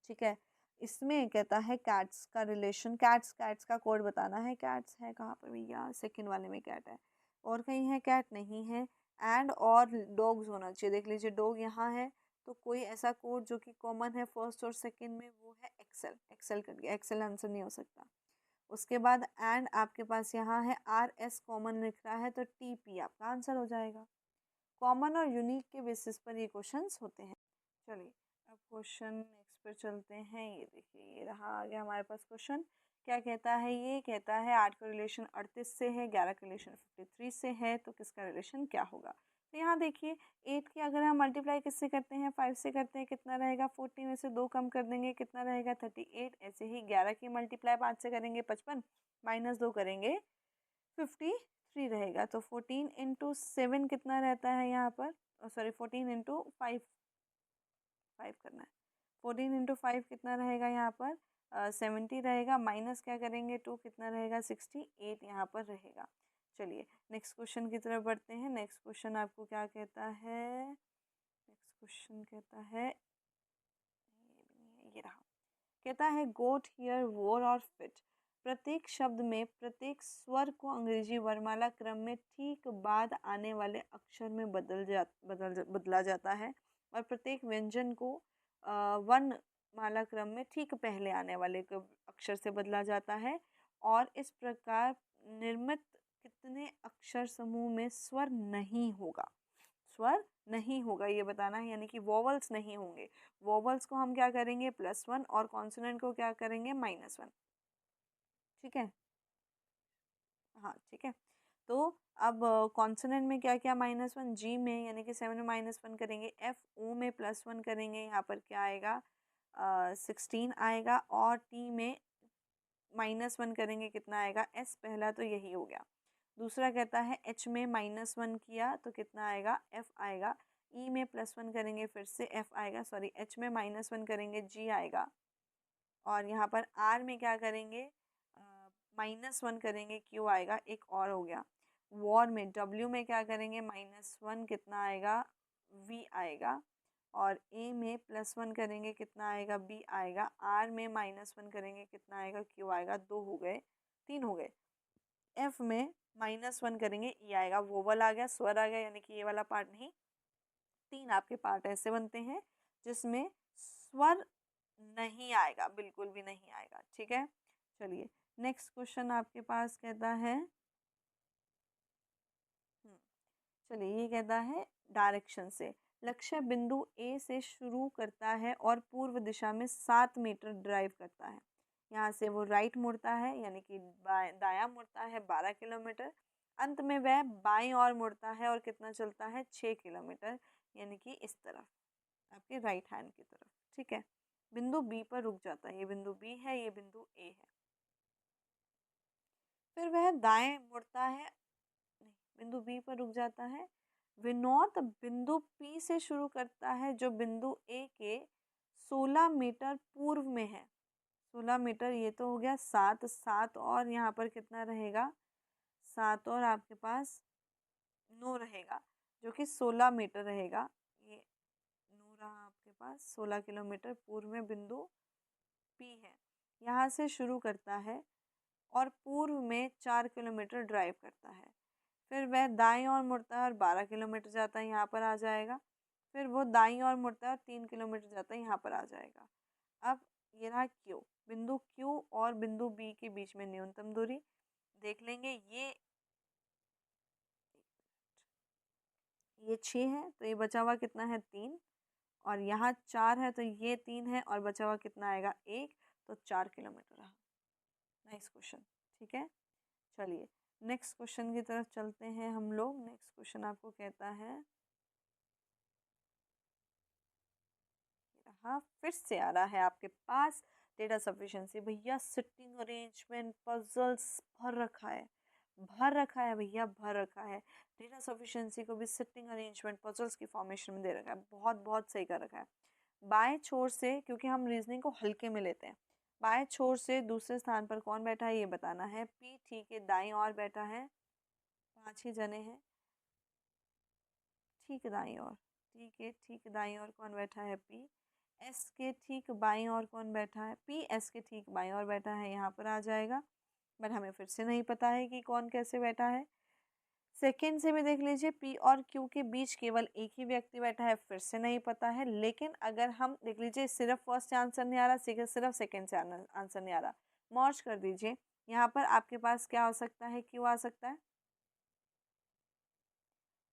[SPEAKER 1] ठीक है, इसमें कहता है कैट्स का रिलेशन, कैट्स, कैट्स का कोड बताना है। कैट्स है कहाँ पर भैया, सेकंड वाले में कैट है, और कहीं है कैट, नहीं है। एंड और डॉग्स होना चाहिए, देख लीजिए डॉग यहाँ है, तो कोई ऐसा कोड जो कि कॉमन है फर्स्ट और सेकंड में, वो है एक्सेल। एक्सेल कर गया, एक्सेल आंसर नहीं हो सकता। उसके बाद एंड आपके पास यहाँ है आर एस कॉमन लिख रहा है, तो टी पी आपका आंसर हो जाएगा। कॉमन और यूनिक के बेसिस पर ये क्वेश्चंस होते हैं। चलिए अब क्वेश्चन नेक्स्ट पर चलते हैं। ये देखिए, ये रहा आ गया हमारे पास क्वेश्चन। क्या कहता है, ये कहता है 8 का रिलेशन 38 से है, 11 का रिलेशन 53 से है, तो किसका रिलेशन क्या होगा। तो यहाँ देखिए 8 की अगर हम मल्टीप्लाई किससे करते हैं, 5 से करते हैं, कितना रहेगा, 40 में से 2 कम कर देंगे, कितना रहेगा, 38। ऐसे ही 11 की मल्टीप्लाई 5 से करेंगे 55, -2 करेंगे 53 रहेगा। तो 14 इंटू 7 कितना रहता है यहाँ पर, सॉरी 14 इंटू 5, 5 करना है। 14 इंटू 5 कितना रहेगा यहाँ पर, 70 रहेगा, माइनस क्या करेंगे 2, कितना रहेगा, 68 यहाँ पर रहेगा। चलिए नेक्स्ट क्वेश्चन की तरफ बढ़ते हैं। नेक्स्ट क्वेश्चन आपको क्या कहता है, नेक्स्ट क्वेश्चन कहता है, ये भी नहीं है, ये रहा। कहता है गोट हियर वोर और फिट, प्रत्येक शब्द में प्रत्येक स्वर को अंग्रेजी वर्णमाला क्रम में ठीक बाद आने वाले अक्षर में बदला जाता है और प्रत्येक व्यंजन को वर्णमाला क्रम में ठीक पहले आने वाले अक्षर से बदला जाता है। और इस प्रकार निर्मित कितने अक्षर समूह में स्वर नहीं होगा, स्वर नहीं होगा ये बताना है, यानी कि वोवल्स नहीं होंगे। वोवल्स को हम क्या करेंगे +1 और कॉन्सोनेंट को क्या करेंगे -1। ठीक है, हाँ ठीक है। तो अब कॉन्सोनेंट में क्या क्या -1, जी में यानी कि 7 में -1 करेंगे, एफ ओ में +1 करेंगे, यहाँ पर क्या आएगा 16 आएगा, और टी में -1 करेंगे कितना आएगा एस, पहला तो यही हो गया। दूसरा कहता है एच में -1 किया तो कितना आएगा एफ आएगा, ई में +1 करेंगे फिर से एफ आएगा, सॉरी एच में -1 करेंगे जी आएगा, और यहाँ पर आर में क्या करेंगे -1 करेंगे क्यू आएगा, एक और हो गया। वॉर में डब्ल्यू में क्या करेंगे -1 कितना आएगा वी आएगा, और ए में +1 करेंगे कितना आएगा बी आएगा, आर में -1 करेंगे कितना आएगा क्यू आएगा, 2 हो गए, 3 हो गए। एफ में -1 करेंगे ई आएगा, वोवल आ गया, स्वर आ गया, यानी कि ये वाला पार्ट नहीं। 3 आपके पार्ट ऐसे बनते हैं जिसमें स्वर नहीं आएगा, बिल्कुल भी नहीं आएगा। ठीक है, चलिए नेक्स्ट क्वेश्चन आपके पास कहता है चलिए ये कहता है डायरेक्शन से लक्ष्य बिंदु ए से शुरू करता है और पूर्व दिशा में 7 मीटर ड्राइव करता है। यहाँ से वो राइट मुड़ता है, यानी कि दायां मुड़ता है 12 किलोमीटर। अंत में वह बाईं ओर मुड़ता है और कितना चलता है 6 किलोमीटर, यानी कि इस तरफ आपके राइट हैंड की तरफ। ठीक है, बिंदु बी पर रुक जाता है, ये बिंदु बी है, ये बिंदु ए है। फिर वह दाएं मुड़ता है, नहीं बिंदु बी पर रुक जाता है। विनोद बिंदु पी से शुरू करता है जो बिंदु ए के 16 मीटर पूर्व में है। 16 मीटर ये तो हो गया 7, 7 और यहाँ पर कितना रहेगा 7 और आपके पास 9 रहेगा, जो कि 16 मीटर रहेगा। ये 9 रहा आपके पास, 16 किलोमीटर पूर्व में बिंदु पी है। यहाँ से शुरू करता है और पूर्व में 4 किलोमीटर ड्राइव करता है। फिर वह दाईं ओर मुड़ता है और 12 किलोमीटर जाता है, यहाँ पर आ जाएगा। फिर वो दाईं ओर मुड़ता है और 3 किलोमीटर जाता है, यहाँ पर आ जाएगा। अब ये रहा क्यू, बिंदु क्यू और बिंदु बी के बीच में न्यूनतम दूरी देख लेंगे। ये 6 है तो ये बचा हुआ कितना है 3, और यहाँ 4 है तो ये 3 है और बचा हुआ कितना आएगा 1, तो 4 किलोमीटर रहा। Next question. ठीक है, चलिए नेक्स्ट क्वेश्चन की तरफ चलते हैं हम लोग। नेक्स्ट क्वेश्चन आपको कहता है, हाँ फिर से आ रहा है आपके पास डेटा सफिशिएंसी। भैया सिटिंग अरेंजमेंट पजल्स भर रखा है, भर रखा है भैया, भर रखा है। डेटा सफिशिएंसी को भी सिटिंग अरेंजमेंट पजल्स की फॉर्मेशन में दे रखा है, बहुत बहुत सही कर रखा है। बाएं छोर से, क्योंकि हम रीजनिंग को हल्के में लेते हैं, बाएं छोर से दूसरे स्थान पर कौन बैठा है ये बताना है। पी ठीक है दाईं ओर बैठा है, 5 ही जने हैं, ठीक दाईं ओर, ठीक है ठीक दाईं ओर कौन बैठा है पी। एस के ठीक बाईं ओर कौन बैठा है, पी एस के ठीक बाईं ओर बैठा है, यहाँ पर आ जाएगा। बट हमें फिर से नहीं पता है कि कौन कैसे बैठा है। सेकेंड से भी देख लीजिए, पी और क्यू के बीच केवल एक ही व्यक्ति बैठा है, फिर से नहीं पता है। लेकिन अगर हम देख लीजिए सिर्फ फर्स्ट से आंसर नहीं आ रहा, सिर्फ सेकेंड से आंसर नहीं आ रहा, मर्ज कर दीजिए। यहाँ पर आपके पास क्या हो सकता है, क्यू आ सकता है,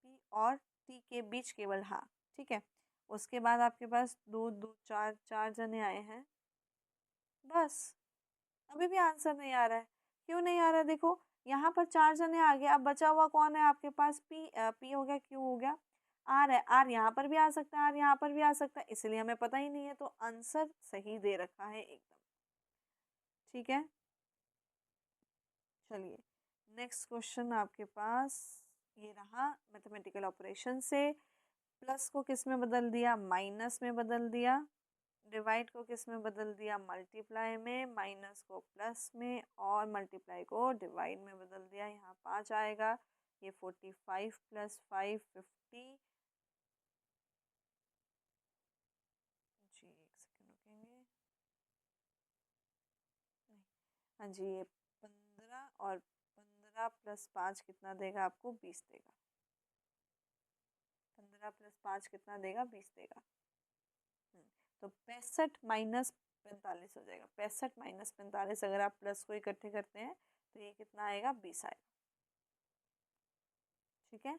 [SPEAKER 1] पी और टी के बीच केवल, हाँ ठीक है। उसके बाद आपके पास 2 2 4 4 जने आए हैं, बस अभी भी आंसर नहीं आ रहा है। क्यों नहीं आ रहा है, देखो यहाँ पर 4 जने आ गए, अब बचा हुआ कौन है आपके पास, पी हो गया, क्यू हो गया, आर है। आर यहाँ पर भी आ सकता है, आर यहाँ पर भी आ सकता है, इसलिए हमें पता ही नहीं है, तो आंसर सही दे रखा है एकदम। ठीक है, चलिए नेक्स्ट क्वेश्चन आपके पास ये रहा। मैथमेटिकल ऑपरेशन से प्लस को किस में बदल दिया, माइनस में बदल दिया। डिवाइड को किस में बदल दिया, मल्टीप्लाई में। माइनस को प्लस में और मल्टीप्लाई को डिवाइड में बदल दिया। यहाँ 5 आएगा, ये 45 + 5 50। जी एक सेकेंड रुकेंगे, नहीं हाँ जी ये और 15 + 5 कितना देगा आपको? 20 देगा। 15 + 5 कितना देगा? 20 देगा। तो 65 - 45 हो जाएगा। 65 - 45 अगर आप प्लस को इकट्ठे करते हैं तो ये कितना आएगा? 20 आएगा। ठीक है,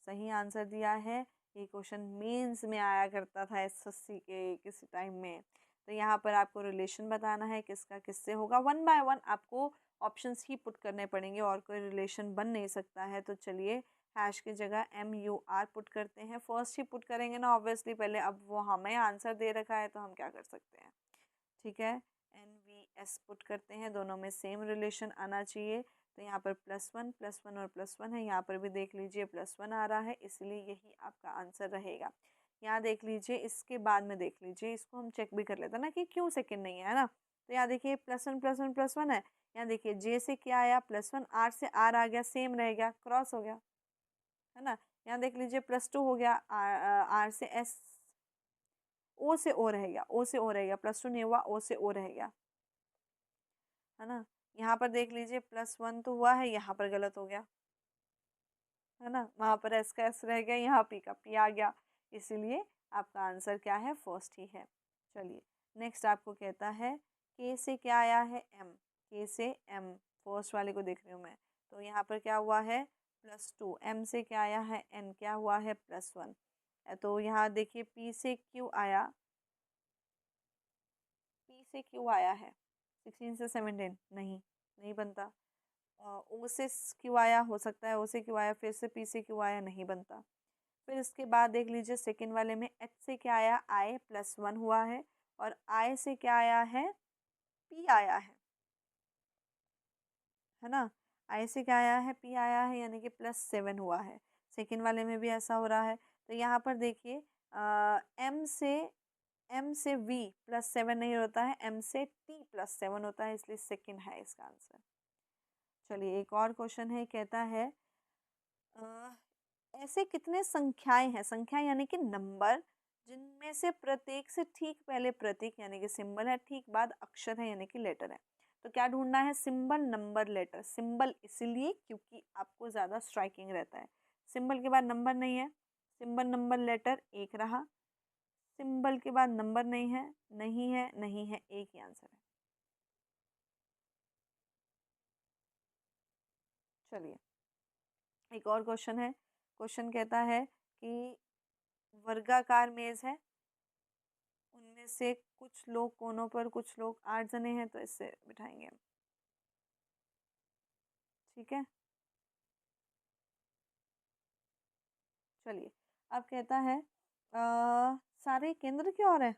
[SPEAKER 1] सही आंसर दिया है। ये क्वेश्चन मेंस में आया करता था एसएससी के किसी टाइम में। तो यहाँ पर आपको रिलेशन बताना है किसका किससे होगा। 1 बाय 1 आपको ऑप्शंस ही पुट करने पड़ेंगे और कोई रिलेशन बन नहीं सकता है। तो चलिए हैश की जगह MUR पुट करते हैं। फर्स्ट ही पुट करेंगे ना ऑब्वियसली पहले। अब वो हमें आंसर दे रखा है तो हम क्या कर सकते हैं। ठीक है, NVS पुट करते हैं। दोनों में सेम रिलेशन आना चाहिए। तो यहाँ पर +1 +1 और +1 है। यहाँ पर भी देख लीजिए +1 आ रहा है, इसलिए यही आपका आंसर रहेगा। यहाँ देख लीजिए, इसके बाद में देख लीजिए, इसको हम चेक भी कर लेते हैं ना कि क्यों सेकंड नहीं है ना। तो यहाँ देखिए +1 +1 +1 है। यहाँ देखिए J से क्या आया? +1, R से R आ गया, सेम रह गया, क्रॉस हो गया, है ना। यहाँ देख लीजिए +2 हो गया, R से S, O से O रह गया, O से O रह गया, +2 नहीं हुआ, O से O रह गया, है ना। यहाँ पर देख लीजिए +1 तो हुआ है, यहाँ पर गलत हो गया, है ना। वहाँ पर S का S रह गया, यहाँ P का P आ गया, इसीलिए आपका आंसर क्या है? फर्स्ट ही है। चलिए नेक्स्ट आपको कहता है K से क्या आया है? M, K से M, फर्स्ट वाले को देख रही हूँ मैं। तो यहाँ पर क्या हुआ है? +2। M से क्या आया है? N, क्या हुआ है? +1। तो यहाँ देखिए P से Q आया, P से Q आया है, 16 से 17 नहीं, नहीं बनता। O से Q आया, हो सकता है O से Q आया, फिर से P से Q आया, नहीं बनता। फिर इसके बाद देख लीजिए सेकंड वाले में H से क्या आया? I, +1 हुआ है, और I से क्या आया है? P आया है ना। I से क्या आया है? P आया है, यानी कि +7 हुआ है। सेकंड वाले में भी ऐसा हो रहा है। तो यहाँ पर देखिए M से V +7 नहीं होता है, M से T +7 होता है, इसलिए सेकंड है इसका आंसर। चलिए एक और क्वेश्चन है, कहता है ऐसे कितने संख्याएं हैं, संख्या यानी कि नंबर, जिनमें से प्रत्येक से ठीक पहले प्रतीक यानी कि सिंबल है, ठीक बाद अक्षर है यानी कि लेटर है। तो क्या ढूंढना है? Symbol, number, letter. सिंबल इसलिए क्योंकि आपको ज़्यादा स्ट्राइकिंग रहता है। सिंबल के बाद नंबर नहीं है, सिंबल नंबर लेटर एक रहा, सिंबल के बाद नंबर नहीं है, नहीं है, नहीं है, एक ही आंसर है। चलिए एक और क्वेश्चन है। क्वेश्चन कहता है कि वर्गाकार मेज है, उनमें से कुछ लोग कोनों पर, कुछ लोग 8 जने हैं, तो इससे बिठाएंगे हम। ठीक है, चलिए अब कहता है सारे केंद्र की ओर है।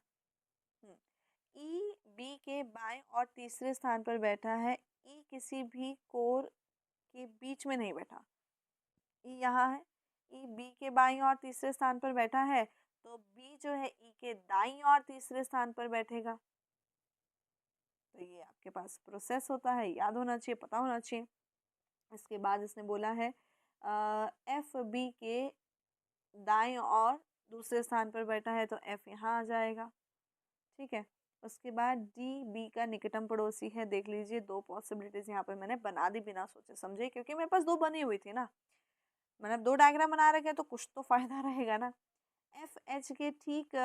[SPEAKER 1] ई बी के बाएं और तीसरे स्थान पर बैठा है, ई किसी भी कोर के बीच में नहीं बैठा। ई यहाँ है, ई बी के बाईं और तीसरे स्थान पर बैठा है, तो बी जो है ई के दाईं और तीसरे स्थान पर बैठेगा। तो ये आपके पास प्रोसेस होता है, याद होना चाहिए, पता होना चाहिए। इसके बाद इसने बोला है एफ बी के दाएं और दूसरे स्थान पर बैठा है, तो एफ यहाँ आ जाएगा। ठीक है, उसके बाद डी बी का निकटम पड़ोसी है। देख लीजिए दो पॉसिबिलिटीज यहाँ पर मैंने बना दी बिना सोचे समझे, क्योंकि मेरे पास दो बनी हुई थी ना। मैंने दो डायग्राम बना रखे तो कुछ तो फायदा रहेगा ना। एफ एच के ठीक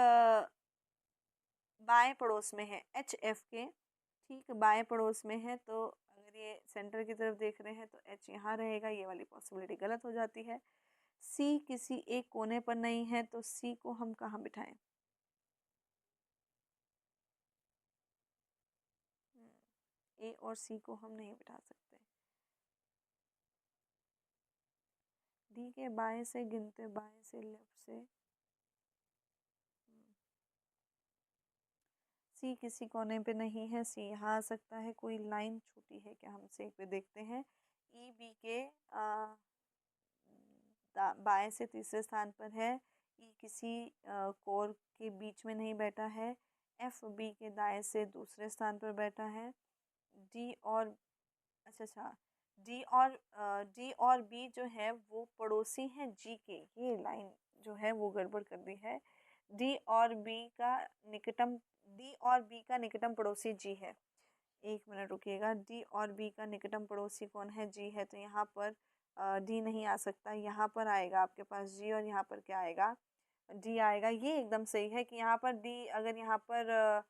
[SPEAKER 1] बाएं पड़ोस में है, एच एफ के ठीक बाएं पड़ोस में है, तो अगर ये सेंटर की तरफ देख रहे हैं तो एच यहाँ रहेगा, ये वाली पॉसिबिलिटी गलत हो जाती है। सी किसी एक कोने पर नहीं है, तो सी को हम कहाँ बिठाएं? ए और सी को हम नहीं बिठा सकते। डी के बाएं से गिनते, बाएं से लेफ्ट से, सी किसी कोने पे नहीं है, सी यहाँ आ सकता है। कोई लाइन छूटी है क्या हमसे, एक पे देखते हैं। ई बी के बाएं से तीसरे स्थान पर है, ई किसी कोर के बीच में नहीं बैठा है, एफ बी के दाएं से दूसरे स्थान पर बैठा है, डी और अच्छा डी और बी जो है वो पड़ोसी हैं जी के। ये लाइन जो है वो गड़बड़ कर दी है। डी और बी का निकटम डी और बी का निकटम पड़ोसी जी है। एक मिनट रुकिएगा। डी और बी का निकटतम पड़ोसी कौन है? जी है, तो यहाँ पर डी नहीं आ सकता, यहाँ पर आएगा आपके पास जी, और यहाँ पर क्या आएगा? डी आएगा। ये एकदम सही है कि यहाँ पर डी, अगर यहाँ पर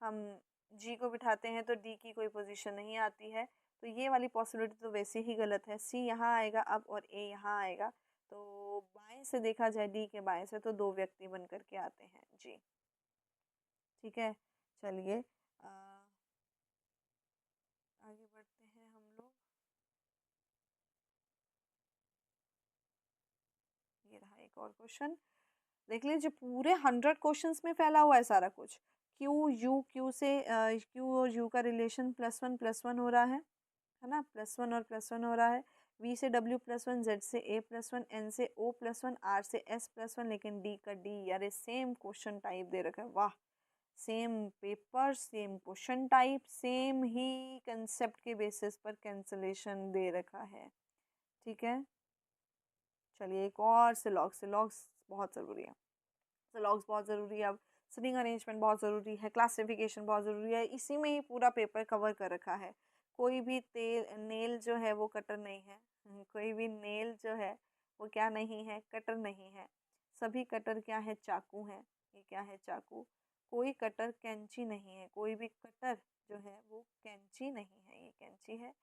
[SPEAKER 1] हम जी को बिठाते हैं तो डी की कोई पोजीशन नहीं आती है, तो ये वाली पॉसिबिलिटी तो वैसे ही गलत है। सी यहाँ आएगा अब और ए यहाँ आएगा, तो बाएं से देखा जाए, डी के बाएं से, तो दो व्यक्ति बन करके आते हैं जी। ठीक है, चलिए आगे बढ़ते हैं हम लोग। ये रहा एक और क्वेश्चन, देख लीजिए पूरे 100 क्वेश्चंस में फैला हुआ है सारा कुछ। क्यू से क्यू और यू का रिलेशन +1 हो रहा है ना, +1 और +1 हो रहा है। वी से डब्ल्यू +1, जेड से ए +1, एन से ओ +1, आर से एस +1, लेकिन डी का डी, यार सेम क्वेश्चन टाइप दे रखा है, वाह। Same paper, same question type, same ही कंसेप्ट के बेसिस पर कैंसलेशन दे रखा है। ठीक है, चलिए एक और सिलॉग्स। सिलॉग्स बहुत ज़रूरी है, सिलॉग्स बहुत ज़रूरी है। अब सिटिंग अरेंजमेंट बहुत ज़रूरी है, क्लासिफिकेशन बहुत ज़रूरी है, इसी में ही पूरा पेपर कवर कर रखा है। कोई भी नेल जो है वो कटर नहीं है, कोई भी नेल जो है वो क्या नहीं है? कटर नहीं है। सभी कटर क्या है? चाकू हैं। ये क्या है? चाकू। कोई कटर कैंची नहीं है, कोई भी कटर जो है वो कैंची नहीं है। ये कैंची है,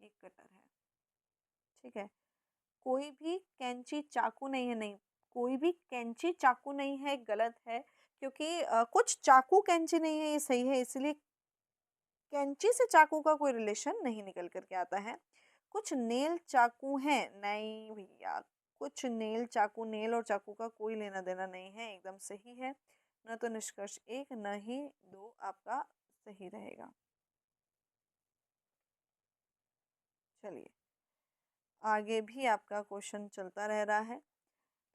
[SPEAKER 1] ये कटर है। ठीक है, कोई भी कैंची चाकू नहीं है, नहीं, कोई भी कैंची चाकू नहीं है, गलत है, क्योंकि कुछ चाकू कैंची नहीं है, ये सही है, इसलिए कैंची से चाकू का कोई रिलेशन नहीं निकल करके आता है। कुछ नेल चाकू हैं, नहीं भैया, कुछ नेल चाकू, नेल और चाकू का कोई लेना देना नहीं है, एकदम सही है। न तो निष्कर्ष 1 न ही 2 आपका सही रहेगा। चलिए आगे भी आपका क्वेश्चन चलता रह रहा है,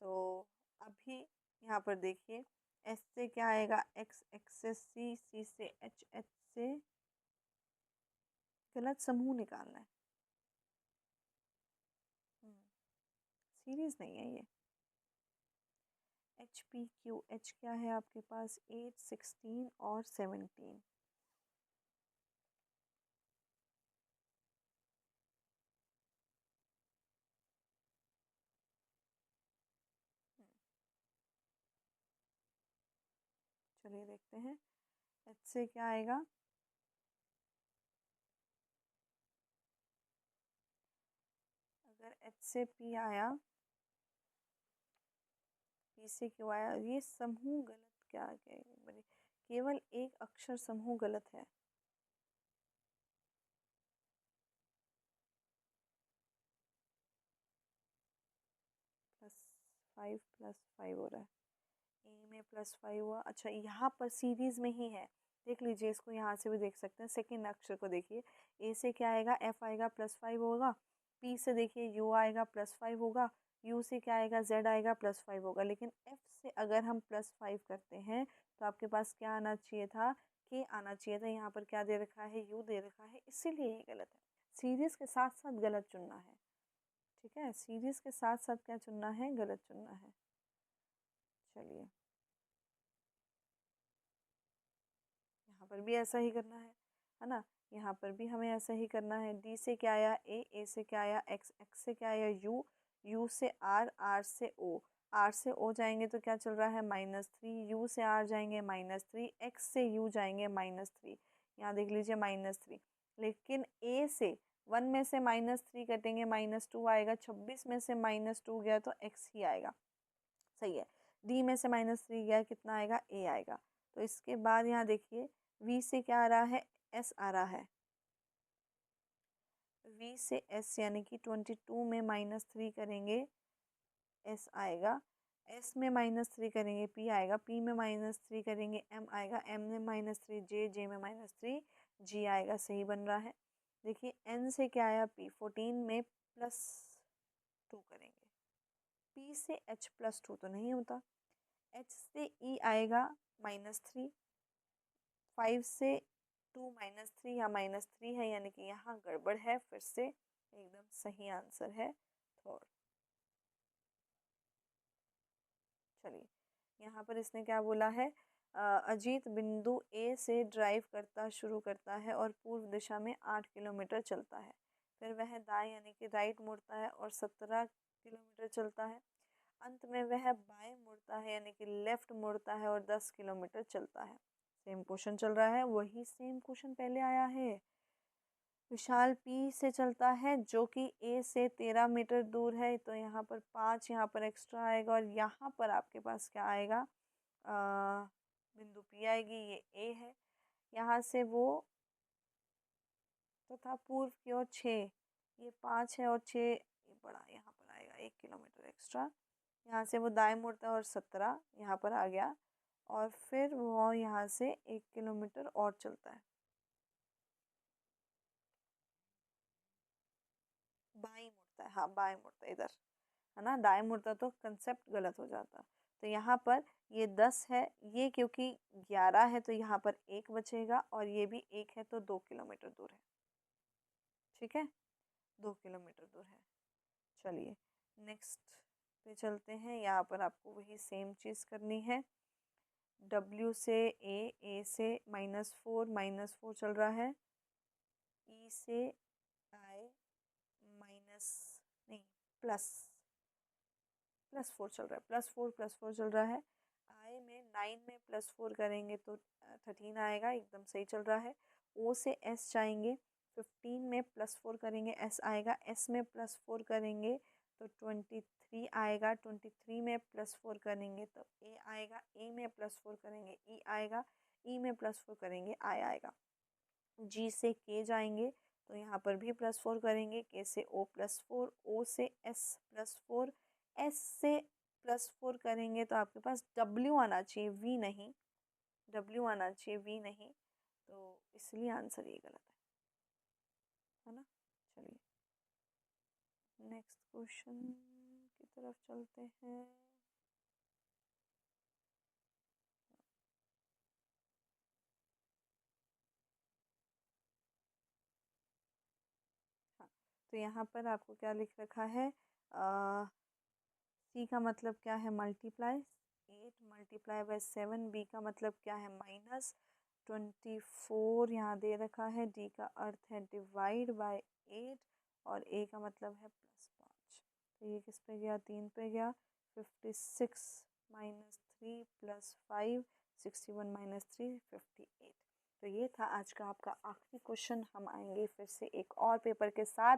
[SPEAKER 1] तो अभी यहाँ पर देखिए, एस से क्या आएगा? एक्स, एक्स से सी, सी से एच, एच से, गलत समूह निकालना है। सीरीज नहीं है ये। एच पी क्यू, एच क्या है आपके पास? 8, 16 और 17। चलिए देखते हैं एच से क्या आएगा। अगर एच से पी आया, पी से क्यू आया, ये समूह गलत क्या आ गया? केवल एक अक्षर समूह गलत है। +5 +5 हो रहा है, ए में +5 हुआ। अच्छा, यहाँ पर सीरीज में ही है, देख लीजिए, इसको यहाँ से भी देख सकते हैं। सेकेंड अक्षर को देखिए, ए से क्या आएगा? एफ आएगा, +5 होगा। पी से देखिए यू आएगा, +5 होगा। यू से क्या आएगा? जेड आएगा, +5 होगा। लेकिन एफ से अगर हम +5 करते हैं तो आपके पास क्या आना चाहिए था? के आना चाहिए था। यहाँ पर क्या दे रखा है? यू दे रखा है, इसीलिए ये गलत है। सीरीज के साथ साथ गलत चुनना है। ठीक है, सीरीज के साथ साथ क्या चुनना है? गलत चुनना है। चलिए यहाँ पर भी ऐसा ही करना है ना, यहाँ पर भी हमें ऐसा ही करना है। डी से क्या आया? ए से क्या आया? एक्स, एक्स से क्या आया? यू, यू से आर, आर से ओ, आर से ओ जाएंगे तो क्या चल रहा है? -3। यू से आर जाएंगे -3, एक्स से यू जाएंगे -3। यहाँ देख लीजिए -3। लेकिन ए से 1 में से -3 कटेंगे, -2 आएगा। 26 में से -2 गया तो एक्स ही आएगा, सही है। डी में से -3 गया, कितना आएगा? ए आएगा। तो इसके बाद यहाँ देखिए, वी से क्या आ रहा है? एस आ रहा है। वी से एस यानी कि 22 में -3 करेंगे, एस आएगा। एस में -3 करेंगे, पी आएगा। पी में -3 करेंगे, एम आएगा। एम में -3 जे, जे में -3 जी आएगा, सही बन रहा है। देखिए एन से क्या आया? पी। 14 में +2 करेंगे। पी से एच +2 तो नहीं होता। एच से ई आएगा -3। 5 से 2 -3 या -3 है, यानी कि यहाँ गड़बड़ है। फिर से एकदम सही आंसर है थर्ड। चलिए यहाँ पर इसने क्या बोला है? अजीत बिंदु ए से ड्राइव करता शुरू करता है और पूर्व दिशा में 8 किलोमीटर चलता है। फिर वह दाएं यानी कि राइट मुड़ता है और 17 किलोमीटर चलता है। अंत में वह बाएं मुड़ता है यानी कि लेफ्ट मुड़ता है और 10 किलोमीटर चलता है। सेम क्वेश्चन चल रहा है, वही सेम क्वेश्चन पहले आया है। विशाल पी से चलता है जो कि ए से 13 मीटर दूर है, तो यहाँ पर 5 यहाँ पर एक्स्ट्रा आएगा और यहाँ पर आपके पास क्या आएगा, बिंदु पी आएगी, ये ए है। यहाँ से वो तो था पूर्व की ओर 6, ये 5 है और 6 ये बड़ा यहाँ पर आएगा 1 किलोमीटर एक्स्ट्रा। यहाँ से वो दाएं मुड़ता है और 17 यहाँ पर आ गया और फिर वो यहाँ से 1 किलोमीटर और चलता है। बाएं मुड़ता है, हाँ बाएं मुड़ता है इधर, है ना, दाएं मुड़ता तो कंसेप्ट गलत हो जाता। तो यहाँ पर ये 10 है, ये क्योंकि 11 है तो यहाँ पर 1 बचेगा और ये भी 1 है तो 2 किलोमीटर दूर है। ठीक है, 2 किलोमीटर दूर है। चलिए नेक्स्ट पे चलते हैं। यहाँ पर आपको वही सेम चीज़ करनी है। W से A से -4 चल रहा है, E से I माइनस नहीं +4 चल रहा है, +4 चल रहा है। I में 9 में +4 करेंगे तो 13 आएगा, एकदम सही चल रहा है। O से S जाएंगे, 15 में +4 करेंगे S आएगा, S में +4 करेंगे तो 23 आएगा, 23 में +4 करेंगे तो A आएगा, A में +4 करेंगे E आएगा, E में +4 करेंगे I आएगा। G से K जाएंगे तो यहाँ पर भी +4 करेंगे, K से O +4, O से S +4, S से +4 करेंगे तो आपके पास W आना चाहिए, V नहीं, W आना चाहिए, V नहीं, तो इसलिए आंसर ये गलत है ना। चलिए नेक्स्ट क्वेश्चन की तरफ चलते हैं। हाँ, तो यहाँ पर आपको क्या लिख रखा है, C का मतलब क्या है, मल्टीप्लाई 8 मल्टीप्लाई बाय 7, B का मतलब क्या है, -24 यहाँ दे रखा है, D का अर्थ है डिवाइड बाय 8 और A का मतलब है +5। तो ये किस पे गया, 3 पे गया। 56 -3 +5, 61 - 3 58। तो ये था आज का आपका आखिरी क्वेश्चन। हम आएंगे फिर से एक और पेपर के साथ,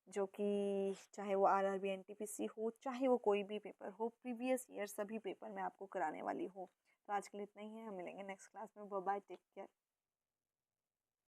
[SPEAKER 1] जो कि चाहे वो RRB NTPC हो, चाहे वो कोई भी पेपर हो, प्रीवियस ईयर सभी पेपर मैं आपको कराने वाली हूँ। तो आज के लिए इतना ही है, हम मिलेंगे नेक्स्ट क्लास में। Bye bye, take care.